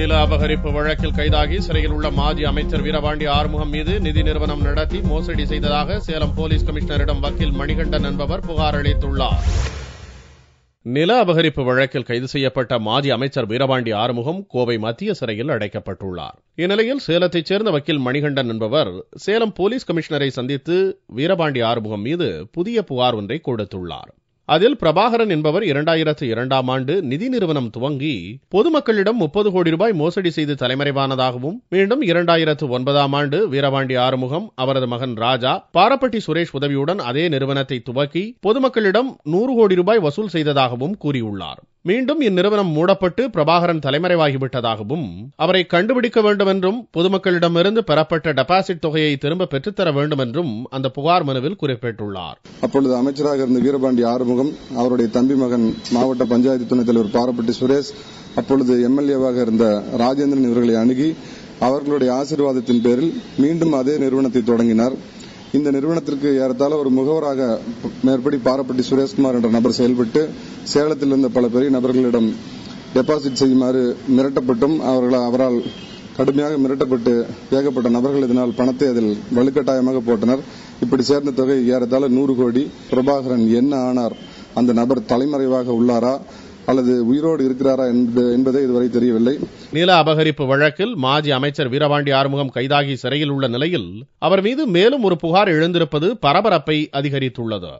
நில அபகரிப்பு வழக்கில் கைதாகி சிறையில் உள்ள மாஜி அமைச்சர் வீரபாண்டி ஆறுமுகம் மீது நிதி நிறுவனம் நடத்தி மோசடி செய்ததாக சேலம் போலீஸ் கமிஷனரிடம் வக்கீல் மணிகண்டன் என்பவர் புகார் அளித்துள்ளார். நில அபகரிப்பு வழக்கில் கைது செய்யப்பட்ட மாஜி அமைச்சர் வீரபாண்டி ஆறுமுகம் கோவை மத்திய சிறையில் அடைக்கப்பட்டுள்ளார். இந்நிலையில் சேலத்தைச் சேர்ந்த வக்கீல் மணிகண்டன் என்பவர் சேலம் போலீஸ் கமிஷனரை சந்தித்து வீரபாண்டி ஆறுமுகம் மீது புதிய புகார் ஒன்றை கொடுத்துள்ளார். அதில் பிரபாகரன் என்பவர் 2002ஆம் ஆண்டு நிதி நிறுவனம் துவங்கி பொதுமக்களிடம் 30 கோடி ரூபாய் மோசடி செய்து தலைமறைவானதாகவும், மீண்டும் 2009ஆம் ஆண்டு வீரபாண்டி ஆறுமுகம் அவரது மகன் ராஜா பாரப்பட்டி சுரேஷ் உதவியுடன் அதே நிறுவனத்தை துவக்கி பொதுமக்களிடம் 100 கோடி ரூபாய் வசூல் செய்ததாகவும் கூறியுள்ளார். மீண்டும் இந்நிறுவனம் மூடப்பட்டு பிரபாகரன் தலைமறைவாகிவிட்டதாகவும், அவரை கண்டுபிடிக்க வேண்டும் என்றும் பொதுமக்களிடமிருந்து பெறப்பட்ட டெபாசிட் தொகையை திரும்ப பெற்றுத்தர வேண்டும் என்றும் அந்த புகார் மனுவில் குறிப்பிட்டுள்ளார். அப்பொழுது அமைச்சராக இருந்த வீரபாண்டி ஆறுமுகம், அவருடைய தம்பி மகன் மாவட்ட பஞ்சாயத்து துணைத் தலைவர் பாரப்பட்டி சுரேஷ், அப்பொழுது எம்எல்ஏவாக இருந்த ராஜேந்திரன் இவர்களை அணுகி அவர்களுடைய ஆசீர்வாதத்தின் பேரில் மீண்டும் அதே நிறுவனத்தை தொடங்கினார். இந்த நிறுவனத்திற்கு ஏறத்தாழ ஒரு முகவராக மேற்படி பாரப்பட்டி சுரேஷ்குமார் என்ற நபர் செயல்பட்டு சேலத்தில் இருந்த பல பெரிய நபர்களிடம் டெபாசிட் செய்யுமாறு மிரட்டப்பட்டும் அவரால் கடுமையாக மிரட்டப்பட்டு ஏகப்பட்ட நபர்கள் இதனால் பணத்தை அதில் வலுக்கட்டாயமாக போட்டனர். இப்படி சேர்ந்த தொகை ஏறத்தாழ 100 கோடி. பிரபாகரன் என்ன ஆனார்? அந்த நபர் தலைமறைவாக உள்ளாரா அல்லது உயிரோடு இருக்கிறாரா என்பதை இதுவரை தெரியவில்லை. நில அபகரிப்பு வழக்கில் மாஜி அமைச்சர் வீரபாண்டி ஆறுமுகம் கைதாகி சிறையில் உள்ள நிலையில் அவர் மீது மேலும் ஒரு புகார் எழுந்திருப்பது பரபரப்பை அதிகரித்துள்ளது.